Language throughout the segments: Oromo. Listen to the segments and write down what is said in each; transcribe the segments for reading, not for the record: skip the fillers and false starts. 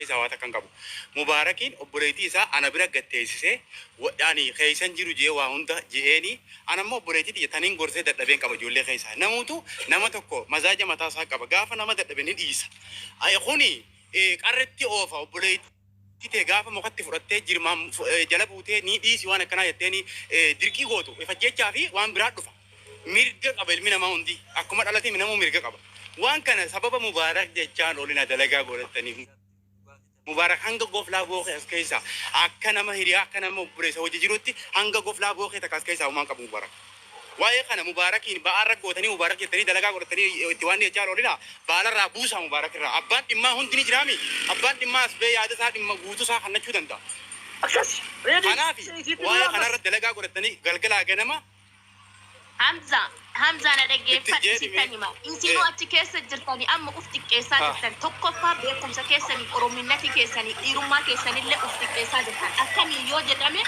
سواتا كان قبو مباركين أبوليتي سا أنا برا قتيسه يعني خيسان جيرو جيه وهوندا جيني أنا مو أبوليتي تانين غرسة دبين كابو جولة خيسان نموتو نمتكو مزاج متاسا كابو غافا نمت دبين إيسا أي خوني قررتي أوفا أبوليتي تي غافا مقتي فرتة جرمام جلبوتة ني إيسي وانا كنا يتني دركي غوتو إفجأة جافي وان براد دفع ميرجع قبل منا ما عندي أكمل على تي منا مو ميرجع قبل وان كان سبب مبارك جان أولينا دلقا غورتني مبارك هنگا غفلا بوخ اسكيسا اكنا ما هيري اكنا ما بريس هو جيروتي هنگا غفلا بوخ تكاسكيسا ومان كب مبارك واي كان مبارك ان بارك غوتني مبارك تني دلغا غورتني تيواني جار ولينا بالا رابوسا مبارك را ابان ما هوندني جرامي ابان ما سبي ياد سا دم غوتو سا خنا چودندا اكاس انا في واي كان دلغا غورتني غلغلا غنما Hamza na dhaggeeffadhu ma insinuu achi keessa jirtanii amma ufti keessaa jirtan tokkoffaa beekumsa keessanii orominnati keessanii dhiirummaa keessanillee ufti keessaa jirtan akkamii yoo jedhame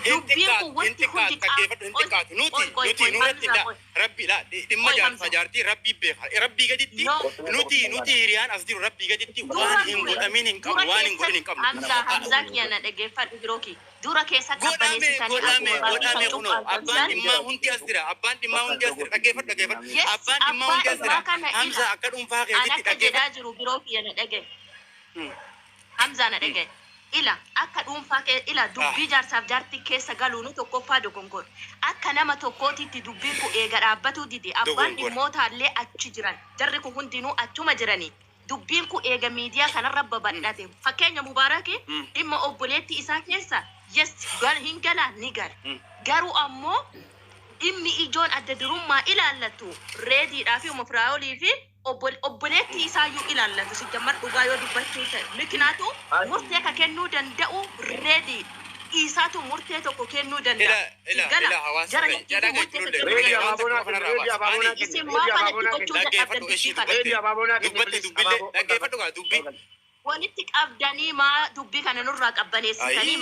dubbiin kun wanti hundi nuti nuratti la rabbi la dhimma jaartii rabbi beeka rabbi gaditti nuti hiriyaan as jiru rabbi gaditti waan hin godhamin hin qabu waan hin godhin hin qabnu Hamza kiyana dhaggeeffadhu birooki dura keessa qabbaneessitanii godhame kuno abbaan dhimmaa hundi as jira abbaan dhimmaa hundi as jira dhaggeeffadhu abbaan dhimmaa hundi as jira Hamza akka dhuunfaa keetitti dhaggeeffadhu jiru birooki yana dhagge Hamza na dhagge ila akka dhuunfaa kee ila dubbii jaarsaaf jaartii keessa galuunu tokkoffaa dogongor akka nama tokkootitti dubbiin ku eega dhaabbatu didi abbaan dhimmootallee achi jiran jarri ku hundinuu achuma jiranii dubbiin ku eega miidiyaa kanarra babadhate fakkeenya mubaaraki dhimma obboleetti isaa keessa yes gal hingala ni garu ammoo dhimmi ijoon adda durummaa ilaallatu reediidhaa fi umafraayolii fi obboleetti isaayyuu ilaallatu si jammar dhugaa yoo dubbachuu ta'e mikinaatu murtee ka kennuu danda'u reedii isaatu murtee tokko kennuu danda'a. Jara walitti qabdanii maa dubbii kana nurraa qabbaneessitanii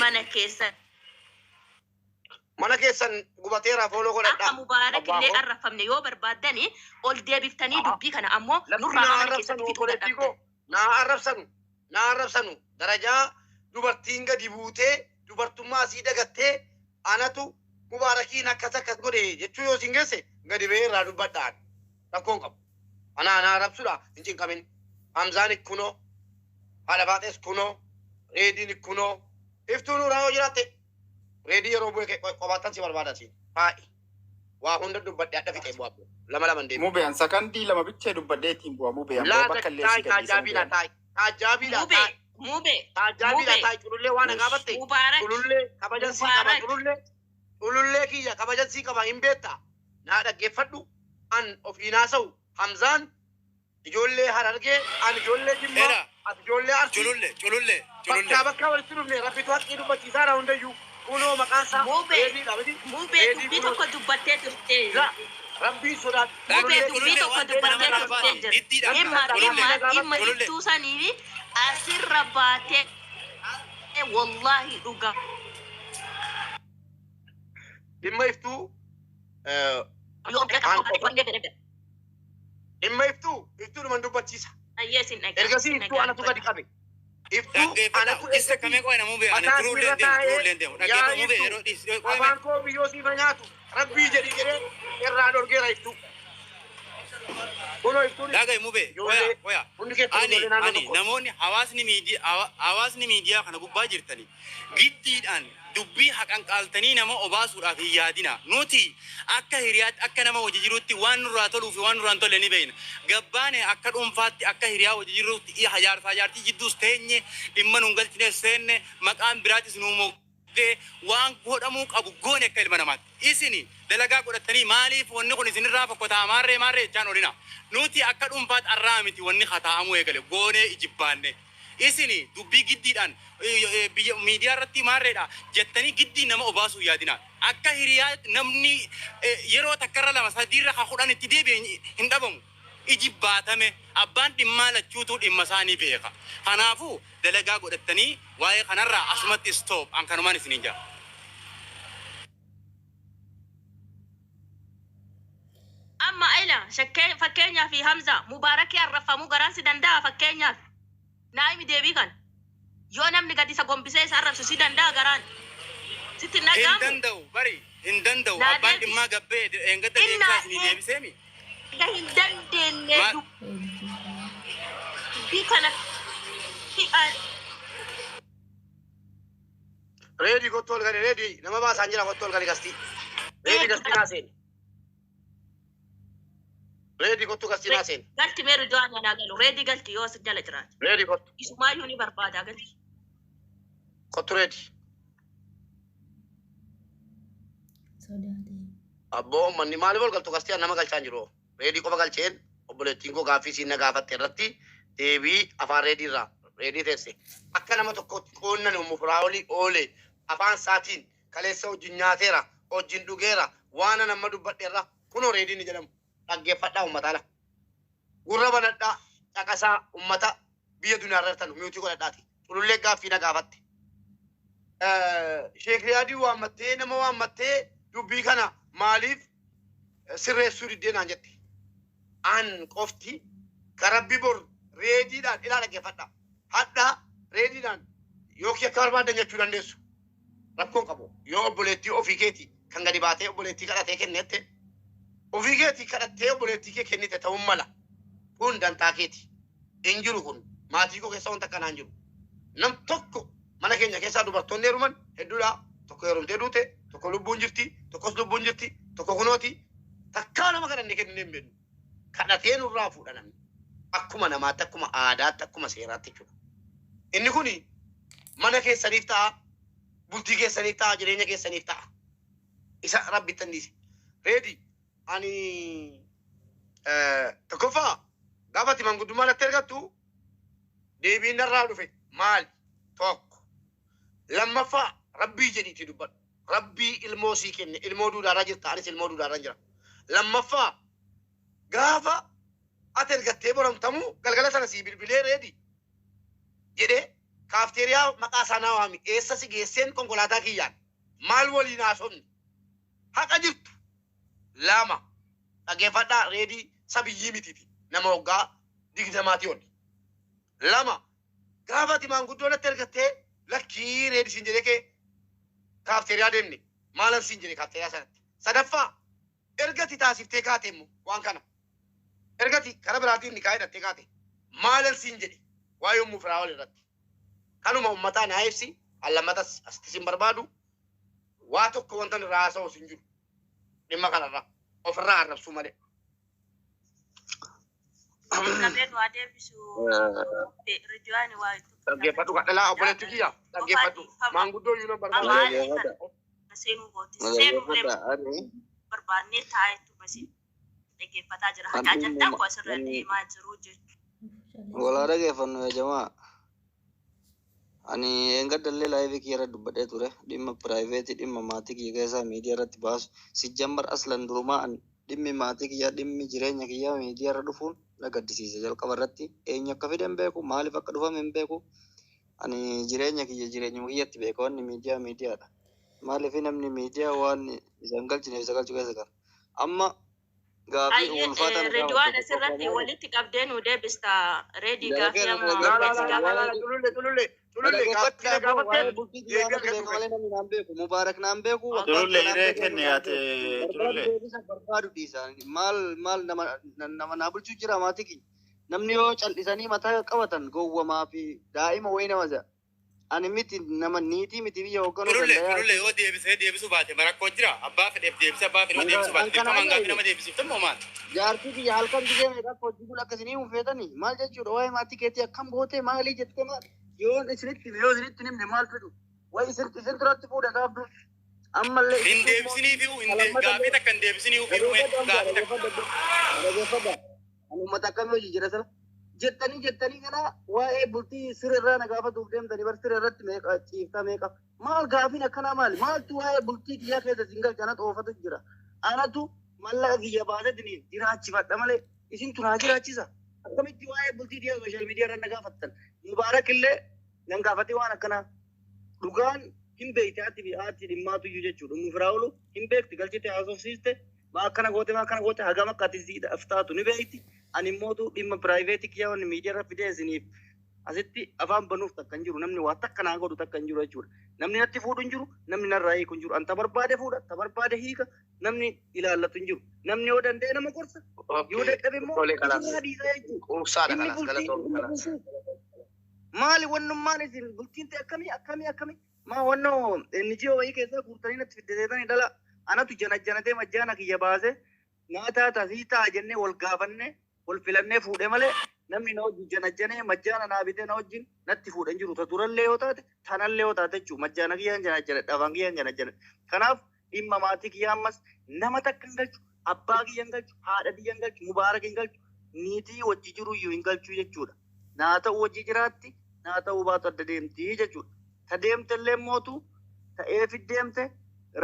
mana keessan gubateera fooloo godhadha. Akka mubaarak illee arrafamne yoo barbaadani ol deebiftanii dubbii kana ammoo nurraa mana keessatti fituu dadhabdan. Naa arrabsanu darajaa dubartiin gadi buutee dubartummaa asii dagattee anatu mubaarakiin akkas godhe jechuu yoo sin geesse gadi ba'ee irraa dubbadhaan rakkoon qabu. Ana arrabsuudha hin cinqamin. Hamzaan ikkunoo haadha baaxees kunoo reediin ikkunoo iftuun uraa yoo jiraatte reedii yeroo bu'e qobaatan si barbaadati. Faa'i. Waa hunda dubbadhe adda fixee bu'aa bu'u. Lama deemu. Mubeen sakandii lama bichee dubbadheetiin bu'aa mubeen. Taajaabiila taa'e. Taajaabiila taa'e culullee waan agaabatte. Culullee kabajansii qaba culullee kiyya kabajansii qaba hin beekta. Naa dhaggeeffadhu an ofiin haasa'u Hamzaan ijoollee Harargee an ijoollee Jimmaa ati ijoollee Arsii. Culullee. Bakka walitti dhufne rabbitu haqqii dubbachiisaadha hundayyuu. Kunoo maqaan isaa Mubee dubbii tokko dubbattee turte. Rabbii sodaat. Mubee dubbii tokko dubbattee turte jira. Dhimma ittuu sanii asirra baatee wallahi dhuga. Dhimma iftuu dhuman dubbachiisa. Ergasii iftuu anatu gadi qabe. Iftuu anatu isa kamee qo'ina mubee ani turullee deemu dhaggeeffa mubee yeroo dhiis afaan koo biyyoo siifa nyaatu rabbii jedhee irraa dhorgeera iftuu. Daga mubee qoya ani namoonni hawaasni miidiyaa kana gubbaa jirtanii giddiidhaan dubbii haqan qaaltanii nama obaasuudhaaf hin yaadina. Nuti akka hiriyaatti akka nama hojii jirutti waan nurraa toluu fi waan nurraa hin tolle ni beekna. Gabbaane akka dhuunfaatti akka hiriyaa hojii jirutti jaartii jidduus teenye dhimma nuun galchine seenne maqaan biraatis nuu moggee waan godhamuu qabu goone akka ilma namaatti. Isini dalagaa godhattanii maaliif wanni kun isinirraa fokkotaa maarree jechaan olina. Nuti akka dhuunfaatti arraa miti wanni hataa'amuu eegale goonee ijibbaanne. Isini dubbii giddiidhaan miidiyaa irratti maarreedha jettanii giddii nama obaasuu yaadina. Akka hiriyaa namni yeroo takkarra lama sadiirra kudhan itti deebi'e hin dhabamu. Ijibbaatame abbaan dhimmaa lachuutu dhimma isaanii beeka. Kanaafuu dalagaa godhattanii waa'ee kanarraa asumatti stop an kanumaan isiniin jaa. Amma ila fakkeenyaa fi Hamza mubaarakii arrafamuu garaan si danda'a fakkeenyaaf. Naa'imi deebii kan Yoo namni gadi isa gombisee isa arrabsu si danda'a garaan. Sitti nagamu. Hindanda'u bari hindanda'u abbaan dhimmaa gabbee eengata deebisaa isinii deebiseemi. Hin dandeenye dubbii kana hi'an. Reedi kottu ol gadi reedi nama baasaan jira kottu ol gadi gasti. Reedi gasti naaseen. Reedi kottu gasti naaseen. Galti meeru jo'aan anaa galu. Reedi galti yoo si jala jiraate. Reedi kottu. Isumaayyuu ni barbaada galti. Kottu reedi. Abboo manni maaliif ol galtu gasti nama galchaan jiru. Reedi qofa galcheen obboleettiin koo gaaffii siin na gaafatte irratti deebii afaan reedii irraa reedii teesse. Akka nama tokkotti qoonnan umufuraa olii oolee afaan isaatiin kaleessa wajjin nyaateera wajjin dhugeera waan nama dubbadheerra kunoo reedii ni jedhamu. Dhaggeeffadhaa uummataadha. Gurra banadhaa caqasaa uummata biyya duniyaa irra jirtan miutii godhadhaati. Tulullee gaaffii na gaafatte. Sheek Riyaadii waammattee nama waammattee dubbii kana maaliif sirreessuu diddee naan jette. An qofti garabbii bor reediidhaan ilaa dhaggeeffadhaa. Hadhaa reediidhaan yookiin akka barbaadan jechuu dandeessu. Rakkoon qabu yoo obboleettii ofii keetii kan gadi baatee obboleettii kadhatee kennette ofii keetii kadhattee obboleettii kee kennite ta'uun mala kun dantaa keeti. Hin jiru kun maatii koo keessa wanta akkanaan jiru. Nam tokko mana keenya keessaa dubartoonni heeruman hedduudha. Tokko heerumtee duute, tokko lubbuun jirti, tokkos lubbuun jirti, tokko kunooti. Takkaa nama kadhannee kennu hin beeknu. Kadhatee nurraa fuudha namni. Akkuma namaatti, akkuma aadaatti, akkuma seeraatti jechuudha. Inni kuni mana keessaniif ta'a, bultii keessaniif ta'a, jireenya keessaniif ta'a. Isa rabbitti anniisi. Reedi ani tokkoffaa gaafatti manguddummaa natti ergattu deebiin narraa dhufe maali? Tokko. Lammaffaa rabbii jedhiitii dubbadhu. Rabbii ilmoo sii kenne ilmoo duudhaarraa jirta anis ilmoo duudhaarraa jira. Lammaffaa gaafa ati ergattee boramtamu galgala sana sii bilbilee reedi jedhee kaafteeriyaa maqaa sanaa waami eessa si geesseen konkolaataa kiyyaan maal waliin haasofni haqa jirtu. Lama dhaggeeffadhaa reedii sabiyyii mitiiti nama waggaa 20 ol. Lama gaafa ati maanguddoo natti ergattee lakkii reedi siin jedhee kee kaafteeriyaa deemne maalan siin jedhe kaafteeriyaa sanatti. Sadaffaa ergati taasiftee kaate immoo waan kana ergati kara biraatiin ni kaa'ee dhattee kaate maalan siin jedhe waa yommuu firaa wal irratti kanuma uummataa naa ibsi allammatas asitti siin barbaadu waa tokko wanta irraa haasa'u siin jiru dhimma kanarraa ofirraa arrabsuu malee. Qabeen waa deebisu ridiyooni waa dhaggeeffadhu kadhalaa obboleetti kiyya dhaggeeffadhu maanguddoo yuuna barbaadu. Seenuu gooti seenuu barbaannee taa'etu basi dhaggeeffataa jira. Hajaajattaan koo asirra deemaa jiru jechuudha. Walaa dhaggeeffannu yaa jamaa. Ani engadallee laayivii kiyya irra dubbadhee ture dhimma piraayiveetii dhimma maatii kiyya keessaa miidiyaa irratti baasu sijjambar aslan durumaa dhimmi maatii kiyyaa dhimmi jireenya kiyyaa miidiyaa irra dhufuun na gaddisiise jalqaba irratti eenyu akka fide hin beeku maaliif akka dhufame hin beeku ani jireenya kiyyatti beeka wanni miidiyaadha maaliif namni miidiyaa waan isaan galchineef isa galchu keessa gara amma gaafii ulfaatan reediyoon asirratti walitti qabdee nu deebista reedii gaafii amma Mubarak naan beeku maal nama naa bulchuu jira maatii keenya namni yoo cal'isanii mataa qabatan gowwamaa fi daa'ima wayii nama ja'a ani miti nama niitii miti biyya hoogganuu Tulullee yoo deebisuu baate marakkoo jira abbaa fedheef deebisee abbaa fedheef deebisuu baate dirqamaan gaaffii nama deebisiiftan moo maal? Jaartii biyya halkan gisee meeqa hojii kun akkasii hufeetanii maal jechuudha waa'ee maatii keetii akkam gootee maalii jettee maal yoo isinitti nimne maal fedhu way isin duratti fuudha gaafdu ammallee hin deebisanii fi gaaffii takka hin deebisanii fi gaaffii takka ani uummata akkamii hojii jira sana jettanii kana waa'ee bultii sirrirraa na gaafatuuf deemtanii bar sirrirratti meeqa ciiftaa meeqa maal gaafiin akkanaa maali maaltu waa'ee bultii kiyyaa keessa singal kana xoofatu jira anatu mallaqa kiyya baasetiniin jiraachifadha malee isin tunaa jiraachisa akkamitti waa'ee bultii kiyyaa sooshaal miidiyaa irra na gaafattan mubaarak illee nan gaafatee waan akkanaa dhugaan hin beekte ati fi haati dhimmaatu iyyuu jechuudha mufiraa oolu hin beekti galchite haasofsiiste maa akkana goote hagam akka ati siidhaaf taatu ni beekti ani immootu dhimma piraayiveetii kiyyaa wanni miidiyaa irra fidee isiniif asitti afaan banuuf takka hin jiru namni waa takka naa godhu takka hin jiru jechuudha. Namni natti fuudhu hin jiru namni narraa hiiku hin jiru. Anta barbaade fuudha ta barbaade hiika namni ilaallatu hin jiru. Namni yoo danda'e nama gorsa yoo dadhabe immoo isinaa dhiisa jechuudha. Maali wannummaan isin bultiin ta'e akkamii maa wannoo NGO wayii keessaa guurtanii natti fiddeetanii dhala anatu janajjanatee majjaana kiyya baase naataa tasii ta'a jennee wal gaafannee wal filannee fuudhee malee namni na wajjin janajjanee majjaana naa bitee na wajjin natti fuudhan jiru. Ta durallee yoo taate tanallee yoo taate jechuudha. Majjaana kiyyaan janajjane dhabaan kiyyaan janajjane. Kanaaf dhimma maatii kiyyaa ammas nama takka hin galchu abbaa kiyya hin galchu haadha kiyya hin galchu mubaarak hin galchu niitii wajji jiru iyyuu hin galchu jechuudha. Naa ta'u wajji jiraatti naa ta'uu baatu adda deemtii jechuudha. Ta deemte illee mootu ta'eefi deemte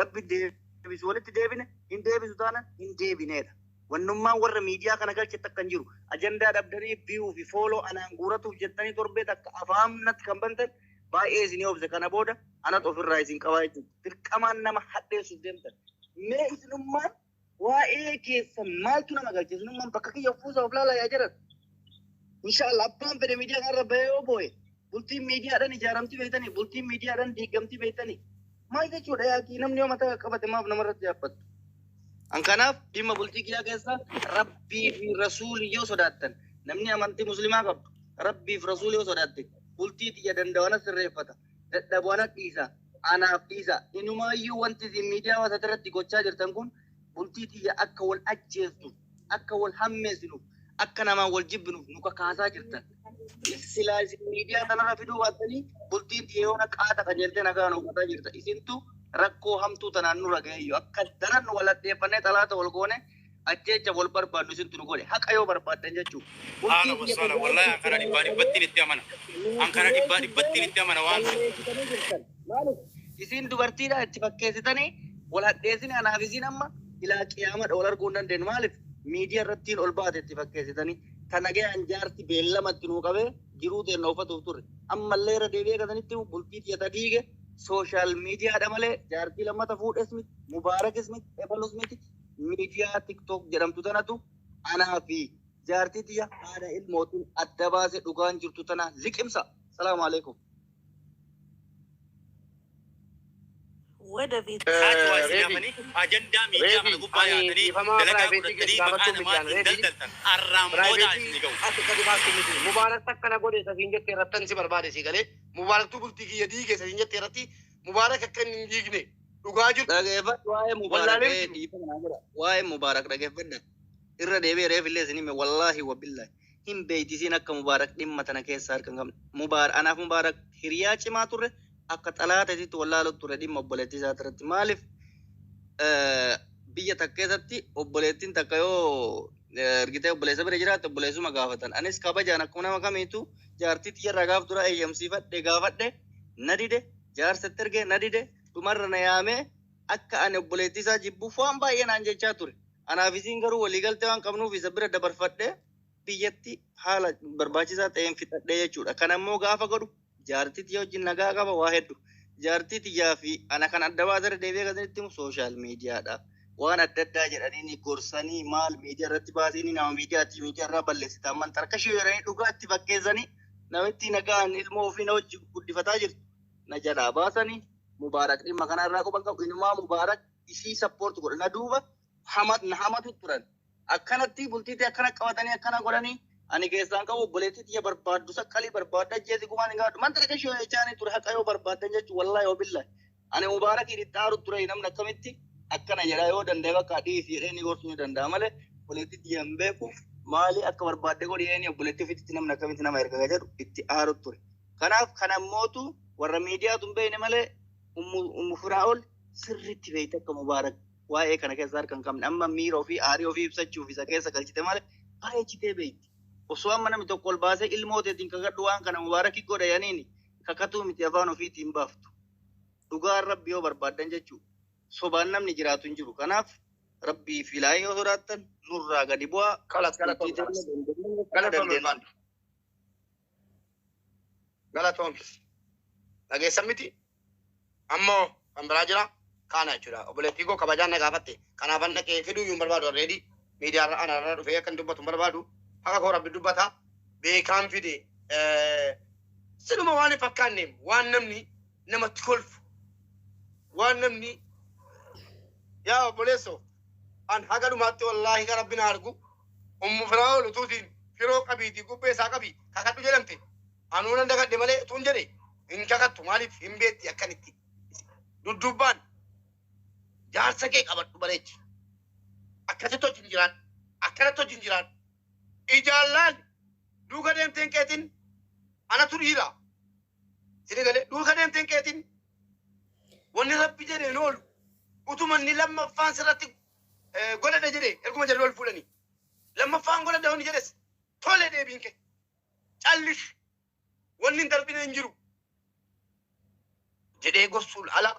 rabbi deebisu walitti deebine hin deebisu taana hin deebineedha. Wannummaan warra miidiyaa kana galchetti akka hin jiru. Ajandaa dhabdanii biyuu fi fooloo anaan guuratuuf jettanii torbee takka afaamnatti kan bantan baay'ee isinii obse kana booda anatu ofirraa isin qabaa jechuudha. Dirqamaan nama hadheessuuf deemtan. Mee isinummaan waa'ee keessan maaltu nama galche? Isinummaan bakka kiyya fuusa of laalaa yaa jiran. Inshaallah abbaan fedhe miidiyaa kanarra bahee yoo boo'e bultiin miidiyaadhaan ijaaramti beektanii bultiin miidiyaadhaan diigamti beektanii maal jechuudha yaakii namni yoo mataa qabate maaf namarratti yaabbatu. An kanaaf dhimma bultii kiyyaa keessa rabbii fi rasuulii yoo sodaattan namni amantii muslimaa qabdu rabbii fi rasuulii yoo sodaatte bultii xiyya danda'ana sirreeffata dadhabana dhiisa anaaf dhiisa inumaayyuu wanti isin miidiyaa hawaasa irratti gochaa jirtan kun bultii xiyya akka wal ajjeestu akka wal hammeessinu akka namaan wal jibbinuuf nu kakaasaa jirtan. Silaa isin miidiyaa kanarra fiduu baattanii bultii xiyya yoo qaata qajeeltee nagaan uummataa jirta isintu rakkoo hamtuu tanaan nurra ga'eeyyu akka daran nu wal addeeffannee talaata wal goone ajjeecha wal barbaadnu isintu nu godhe haqa yoo barbaaddan jechuudha. Haala wasaala wallahi an kana dhibbattiin itti amana. An kana dhibbattiin itti amana waan isin dubartiidha itti fakkeessitanii wal hadheessine anaaf isin amma ilaa qiyaamadha wal arguu hin dandeenyu maaliif miidiyaa irrattiin ol baate itti fakkeessitanii kana ga'an jaarti beellamatti nuu qabee jiruu teenna uffatuuf turre ammallee irra deebi'ee gatanitti bultii xiyya diige social media dha malee jaartii lammata fuudhes miti mubaarakis miti ebalus miti miidiyaa tiktok jedhamtu tanatu anaa fi jaartii xiyya haadha ilmootiin adda baase dhugaan jirtu tana liqimsa. Salaamu alaikum. Wada bit. Ajanda miidiyaa kana gubbaa yaatanii dalagaa godhatanii maqaa namaatiin daldaltan arraamoodaa isin ga'u. Mubaarak takkana godhe sasiin jettee irrattan si barbaade si galee mubaaraktu bultii kiyya diige sasiin jettee irratti mubaarak akka inni hin diigne dhugaa jirtu. Dhageeffadhu waa'ee mubaarak dhageeffadha. Irra deebi'ee reefillee isin hime wallaahi wabillahi hin beektisiin akka mubaarak dhimma tana keessaa harka hin qabne. Anaaf mubaarak hiriyaa cimaa turre akka xalaatatitti wallaalutti ture dhimma obboleettii isaa irratti maaliif biyya takka keessatti obboleettiin takka yoo ergitee obboleessa bira jiraatte obboleessuma gaafatan. Anis kabajaan akkuma nama kamiitu jaartii xiyyarraa gaaf dura eeyyamsiifadhe gaafadhe na dide jaarsatti ergee na dide dhumarra na yaamee akka ani obboleettii isaa jibbuuf waan baay'ee naan jechaa ture. Anaaf isiin garuu waliigaltee waan qabnuuf isa bira dabarfadhe biyyatti haala barbaachisaa ta'een fixadhe jechuudha. Kan ammoo gaafa godhu jaartii xiyyaa wajjin nagaa qaba waa hedduu. Jaartii xiyyaa fi ana kan adda baasarra deebi'ee gasanitti himu sooshaal miidiyaadha. Waan adda addaa jedhanii gorsanii maal miidiyaa irratti baasanii nama miidiyaa irraa balleessitaa amanta harka ishee yeranii dhugaa itti fakkeessanii namitti nagaan ilmoo ofii na wajji guddifataa jirtu. Na jalaa baasanii mubaarak dhimma kanarraa quban qabu inumaa mubaarak isii sappoortu godha. Na duuba hamatu turan. Akkanatti bultiitti akkana qabatanii akkana godhanii ani keessaan qabu obboleettii xiyya barbaaddu saqqalii barbaadda jeesi gumaan hin gaadhu. Manta dhaqee shoo jechaanii ture haqa yoo barbaaddan jechuun wallaahi yoo billahi. Ani mubaarakii itti aaru ture namni akkamitti akkana jedhaa yoo danda'e bakka dhiisi jedhee ni gorsuu ni danda'a malee obboleettii xiyya hin beeku maali akka barbaadde godhee obboleettii ofiitti namni akkamitti nama erga jedhu itti aaru ture. Kanaaf kanammootu warra miidiyaatu hin beekne malee ummu firaa'ol sirriitti beekte akka mubaarak waa'ee kana keessa harka hin qabne amma miira ofii aarii ofii ibsachuuf isa keessa galchite malee baay'ee beekti. Osoo amma namni tokko ol baasee ilmooteetiin kakadhu waan kana mubaarakii godha yaniini kakatuu miti afaan ofiitiin baaftu. Dhugaan rabbi yoo barbaaddan jechuudha. Sobaan namni jiraatu hin jiru. Kanaaf rabbii filaa yoo sodaattan nurraa gadi bu'aa. Galatoom. Dhageessan miti. Ammoo kan biraa jira. Kaana jechuudha. Obboleettii koo kabajaan na gaafatte. Kanaafan dhaqee fiduu hin barbaadu already. Miidiyaa irraa dhufee akka hin dubbatu hin barbaadu. Haka koo rabbi dubbata. Beekaan fide Sinuma waan fakkaanneem waan namni namatti kolfu waan namni yaa obboleessoo an haga dhumaatti wallaahi ka rabbina argu ummu firaa'ol utuutiin firoo qabiitii gubbee isaa qabii kakadhu jedhamte anuuna dagadhe malee tun jedhe hin kakattu maaliif hin beetti akkanitti duddubbaan jaarsa kee qabadhu bareechi akkasitti hojii hin jiraan akkanatti hojii hin jiraan ijaallaan duuka deemteen keetiin anatu dhiira sini galee duuka deemteen keetiin wanni rabbi jedheen oolu utumanni lammaffaan sirratti godhadha jedhee erguma jedhe ol fuudhanii lammaffaan godhadha honni jedhes tole deebiin kee callish wanni hin darbine hin jiru jedhee gorsuun ala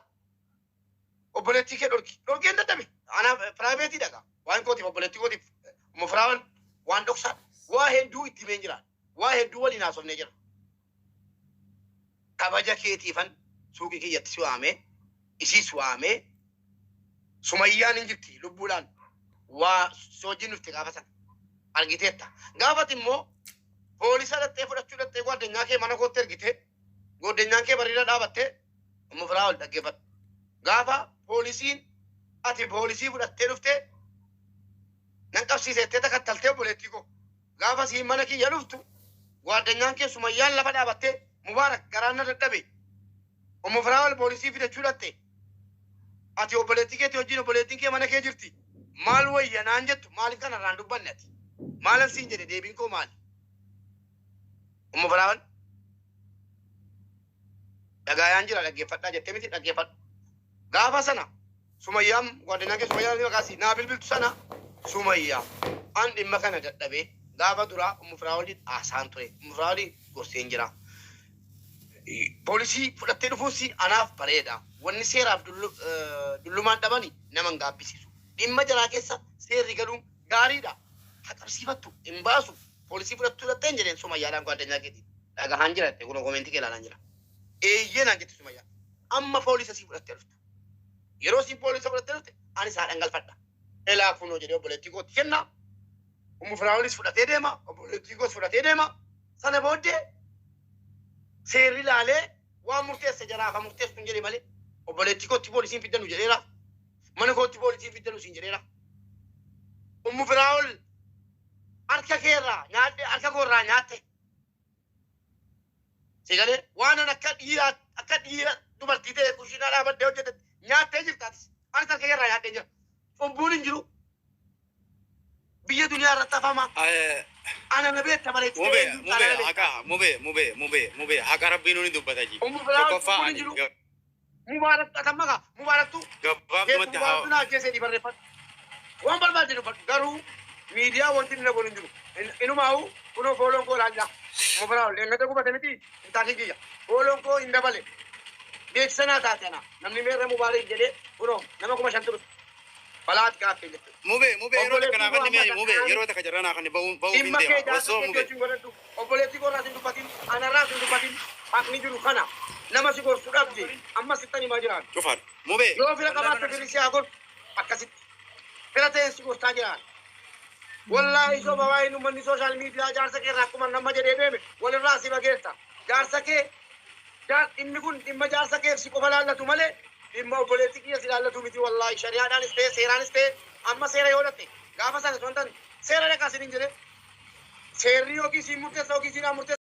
obboleettii kee dhorkii hin dadhabe ana piraayiveetii dhaqa waan kootiif obboleettii kootiif mufraawan waan dhoksaadha waa hedduu itti himeen jira waa hedduu waliin haasofnee jira kabaja keetiifan suuqii kiyyatti si waamee isiis waamee sumayyaan hin jirti lubbuudhaan waa soojii nufti gaafa sana argiteetta gaafati immoo poolisa dhattee fudhachuu dhattee gaaddeenyaa kee mana kootti ergite gaaddeenyaan kee bariira dhaabatte mufraa ol dhaggeeffadhu gaafa poolisiin ati poolisii fudhattee dhufte nan qabsiisettee takattaltee obboleettii koo gaafa siin mana kiyya dhuftu gaaddeenyaan kee sumayyaan lafa dhaabatte mubaarak garaanna dadhabe mufraa ol poolisii fidachuu dhatte ati obboleettii keetti wajjin obboleettiin kee mana kee jirti maal wayya naan jettu maaliif kanarraan dubbanne ati maalan siin jedhe deebiin koo maali mufraawwan dhagaayaan jira dhaggeeffadhaa jettee miti dhaggeeffadhu gaafa sana sumayyaan gaaddeenyaa kee sumayyaan maqaasi naa bilbiltu sana sumayyaa an dhimma kana dadhabee gaafa duraa mufraawwaniin haasaan ture mufraawwaniin gorseen jira poolisii fudhattee dhufuusi anaaf bareeda wanni seeraaf dullumaan dhabani nama hin gaabbisiisu dhimma jaraa keessa seerri galuun gaariidha haqabsiifattu hin baasu poolisii fudhattuu dhattee hin jedheen sumayyaadhaan gaaddeenyaa keetiin dhagahaan jira jettee kun komentii kee ilaalaan jira eeyyee naan jette sumayyaa amma poolisa sii fudhattee dhufte yeroo siin poolisa fudhattee dhufte ani isaadhaan galfadha elaa kunoo jedhee obboleettii kootti kennaa mufraawwanis fudhatee deema obboleettii koos fudhatee deema sana booddee seerri laalee waan murteessa jaraafa murteessu hin jedhe malee obboleettii kootti poolisiin fiddanu jedheera mana kootti poolisiin fiddanu siin jedheera mufraawwal harka keerraa nyaadhe harka koorraa nyaatte sigalee waan an akka dhiira dubartii ta'e kushiinaa dhaabadde hojjete nyaattee jirtaatis anis harka keerraa nyaadhee jira cubbuun hin jiru biyya duniyaa irratti hafamaa ana na beekta mube haqa rabbiin ni dubbata ji tokkoffaa ani mubaarak qatamaka mubaaraktu gabaabumatti haa naa keessee dhibarreeffadhu waan barbaade dubbadhu garuu miidiyaa wanti inni nagoon hin jiru inumaa'u kunoo fooloon koo laallaa mufraa ol eeggata gubate miti intaatii kiyya fooloon koo hin dabale beeksisanaa taate ana namni meerra mubaarak jedhee kunoo nama 5,000 turus balaat gaaffee jette mube yeroo takka kan mee mube yeroo takka jarranaa kan ba'uu hin deema osoo mube obboleettii korraa sin dubbatin anarraa sin dubbatin haqni jiru kana nama si gorsu dhabde amma sittan himaa jiraan cufaan mube yoo fira qabaatte firisii haa gorsu akkasitti fira ta'een si gorsaa jiraan wallaahi soba waa'ee uummanni sooshaal miidiyaa jaarsa kee irraa akkuma nama jedhee deeme walirraa si bageessa jaarsa kee dhimmi kun dhimma jaarsa keef si qofa laallatu malee dhimma obboleettii kiyya si laallatu miti wallaahi shari'aadhaanis ta'e seeraanis ta'e amma seera yoo dhatte gaafa sana sontan seera dhaqaa sin hin jedhe seerri yookiin siin murteessa yookiin siin murteessa